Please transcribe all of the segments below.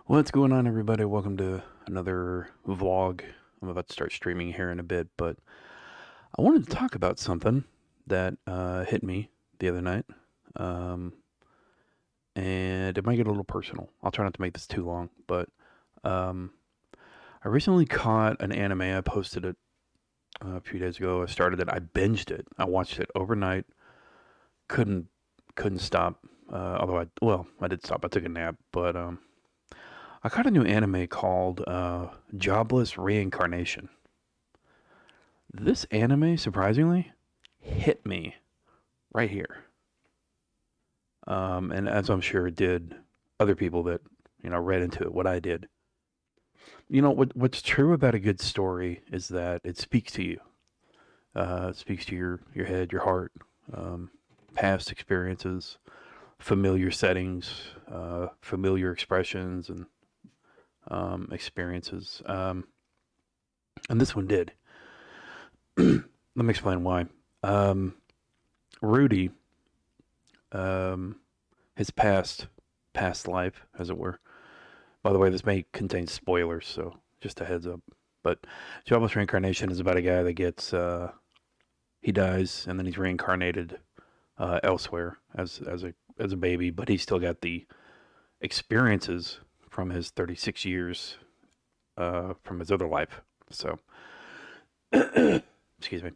What's going on, everybody? Welcome to another vlog. I'm about to start streaming here in a bit, but I wanted to talk about something that hit me the other night, um, and it might get a little personal. I'll try not to make this too long, but um, I recently caught an anime. I posted it a few days ago. I started it. I binged it. I watched it overnight. Couldn't couldn't stop. Although I did stop. I took a nap, but I caught a new anime called Jobless Reincarnation. This anime, surprisingly, hit me right here. And as I'm sure it did other people that, read into it, what I did. What's true about a good story is that it speaks to you. It speaks to your head, your heart, um, past experiences, familiar settings, familiar expressions, and experiences. And this one did. Let me explain why. Rudy, um, his past life, as it were. By the way, this may contain spoilers, so just a heads up. But Jobless Reincarnation is about a guy that gets he dies and then he's reincarnated elsewhere as a baby, but he's still got the experiences from his 36 years from his other life. So, excuse me.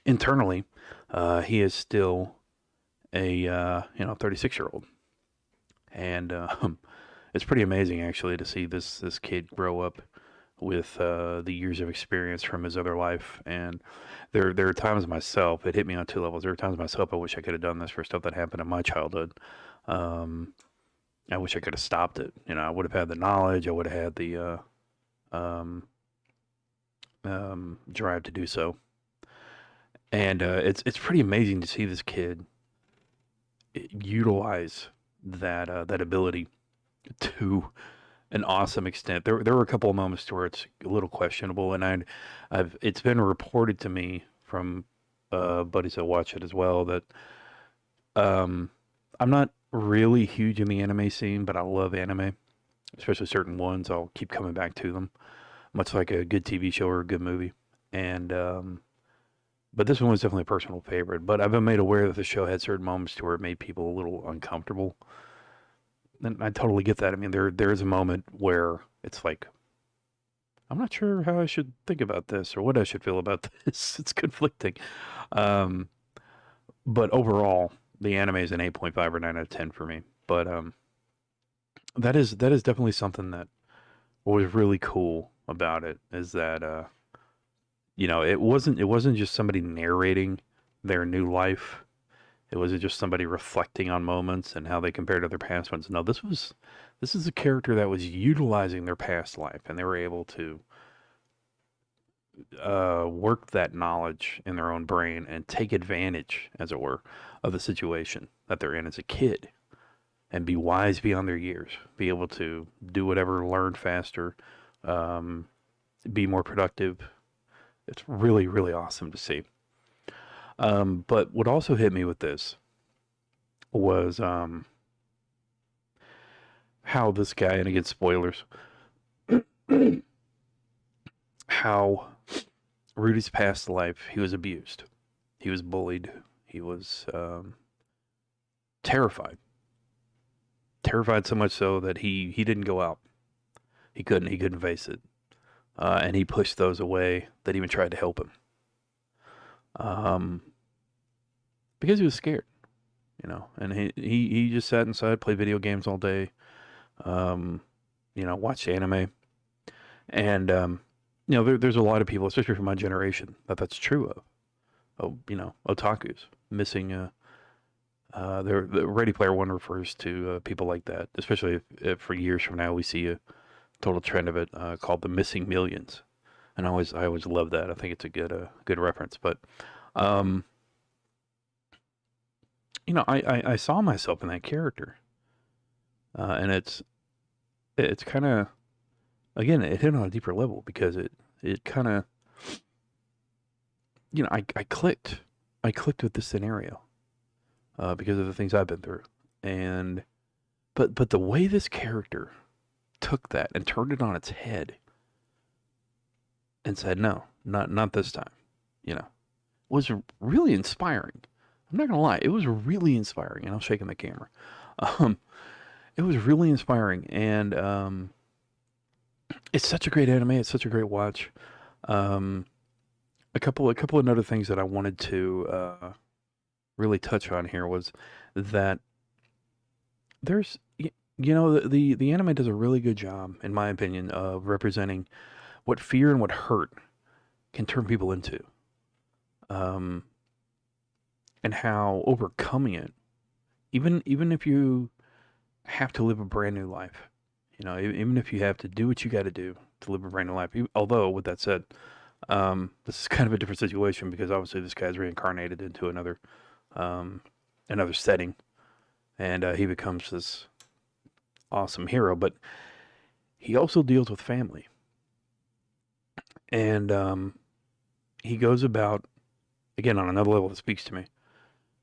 Internally, he is still a 36-year-old, and it's pretty amazing actually to see this kid grow up with the years of experience from his other life. And there are times myself, it hit me on two levels. There are times myself I wish I could have done this for stuff that happened in my childhood. Um, I wish I could have stopped it. I would have had the knowledge. I would have had the um, drive to do so. And it's pretty amazing to see this kid utilize that ability to an awesome extent. There were a couple of moments where it's a little questionable, and I've it's been reported to me from buddies that watch it as well that um, I'm not really huge in the anime scene, but I love anime, especially certain ones. I'll keep coming back to them, much like a good TV show or a good movie. And but this one was definitely a personal favorite. But I've been made aware that the show had certain moments to where it made people a little uncomfortable, and I totally get that. I mean, there is a moment where it's like, I'm not sure how I should think about this or what I should feel about this. It's conflicting. Um, but overall, the anime is an 8.5 or 9 out of 10 for me. But that is definitely something that was really cool about it is that it wasn't just somebody narrating their new life. It wasn't just somebody reflecting on moments and how they compared to their past ones. No, this is a character that was utilizing their past life, and they were able to work that knowledge in their own brain and take advantage, as it were, of the situation that they're in as a kid, and be wise beyond their years, be able to do whatever, learn faster, um, be more productive. It's really, really awesome to see. But what also hit me with this was how this guy, and again, spoilers, how Rudy's past life, he was abused, he was bullied, he was terrified, terrified so much so that he didn't go out. He couldn't face it, and he pushed those away that even tried to help him, um, because he was scared, and he just sat inside, played video games all day, um, watched anime, and there's a lot of people, especially from my generation, that's true of. Oh, otakus missing. The Ready Player One refers to people like that, especially if for years from now we see a total trend of it called the missing millions, and I always love that. I think it's a good reference, but um, I saw myself in that character, and it's kind of, again, it hit on a deeper level because it kind of, I clicked with this scenario because of the things I've been through, and but the way this character took that and turned it on its head and said, no, not this time, you know, was really inspiring. I'm not gonna lie, it was really inspiring, and I'm shaking the camera. Um, it was really inspiring, and it's such a great anime. It's such a great watch. Um, a couple of other things that I wanted to really touch on here was that there's you know the anime does a really good job, in my opinion, of representing what fear and what hurt can turn people into, um, and how overcoming it, even if you have to live a brand new life, you know, even if you have to do what you got to do to live a brand new life. Although, with that said, this is kind of a different situation because obviously this guy's reincarnated into um, another setting, and he becomes this awesome hero. But he also deals with family, and he goes about, again, on another level that speaks to me.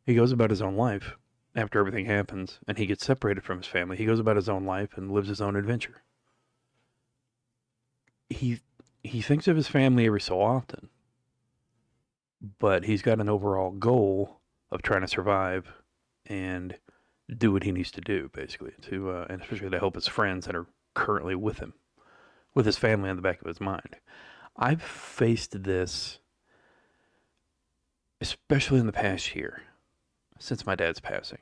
He goes about his own life after everything happens, and he gets separated from his family. He goes about his own life and lives his own adventure. He he thinks of his family every so often, but he's got an overall goal of trying to survive and do what he needs to do, basically, to and especially to help his friends that are currently with him, with his family in the back of his mind. I've faced this, especially in the past year, since my dad's passing.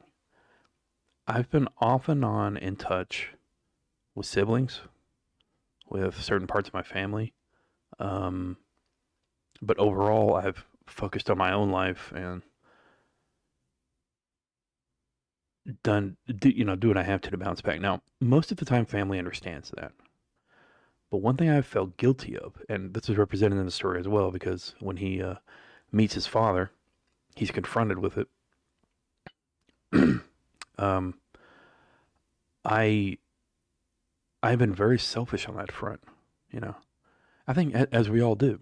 I've been off and on in touch with siblings, with certain parts of my family, um, but overall, I've focused on my own life and do what I have to bounce back. Now, most of the time, family understands that. But one thing I've felt guilty of, and this is represented in the story as well, because when he meets his father, he's confronted with it. um, I I've been very selfish on that front. You know, I think as we all do.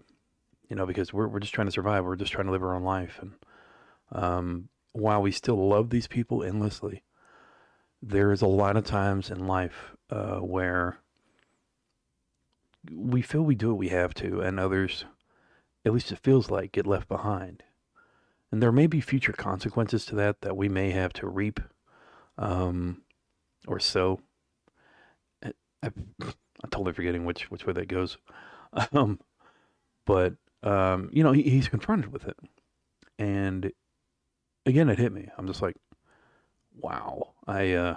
You know, because we're just trying to survive. We're just trying to live our own life, and while we still love these people endlessly, there is a lot of times in life where we feel we do what we have to, and others, at least it feels like, get left behind. And there may be future consequences to that we may have to reap, um, or so. I'm totally forgetting which way that goes. Um, but you know, he's confronted with it, and again, it hit me. I'm just like, wow, I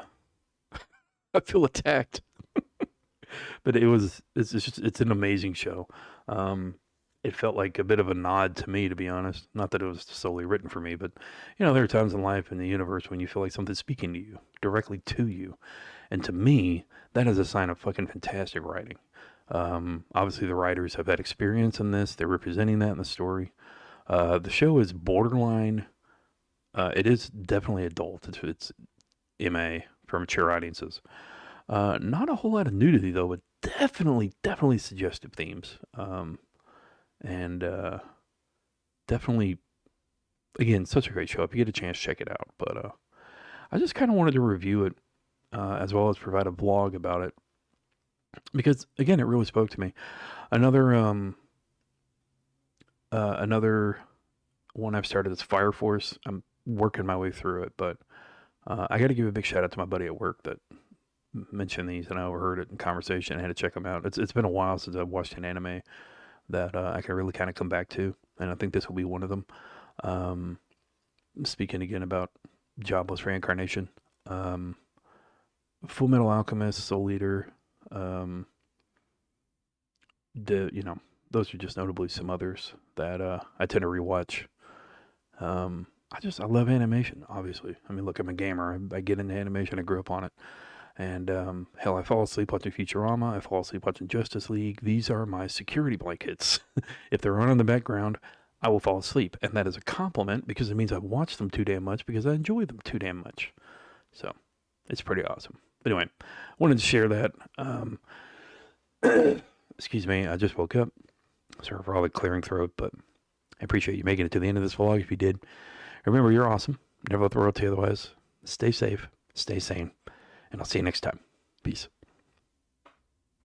feel attacked. But it's an amazing show. Um, it felt like a bit of a nod to me, to be honest. Not that it was solely written for me, but you know, there are times in life in the universe when you feel like something's speaking to you, directly to you. And to me, that is a sign of fucking fantastic writing. Obviously, the writers have had experience in this. They're representing that in the story. The show is borderline. It is definitely adult. It's MA for mature audiences. Not a whole lot of nudity though, but definitely suggestive themes. And definitely, again, such a great show. If you get a chance, check it out. But I just kind of wanted to review it, as well as provide a vlog about it, because again, it really spoke to me. Another another one I've started is Fire Force. I'm working my way through it, but I got to give a big shout out to my buddy at work that mentioned these, and I overheard it in conversation. I had to check them out. It's been a while since I've watched an anime that I can really kind of come back to, and I think this will be one of them. Um, Speaking again about Jobless Reincarnation, um, Full Metal Alchemist, Soul Eater, um, you know, those are just notably some others that I tend to rewatch. I love animation, obviously. I mean, look, I'm a gamer. I get into animation. I grew up on it. And hell, I fall asleep watching Futurama. I fall asleep watching Justice League. These are my security blankets. If they're on in the background, I will fall asleep. And that is a compliment because it means I've watched them too damn much because I enjoy them too damn much. So it's pretty awesome. But anyway, wanted to share that. Excuse me, I just woke up. Sorry for all the clearing throat, but I appreciate you making it to the end of this vlog. If you did, remember, you're awesome. Never let the world tell you otherwise. Stay safe, stay sane, and I'll see you next time. Peace.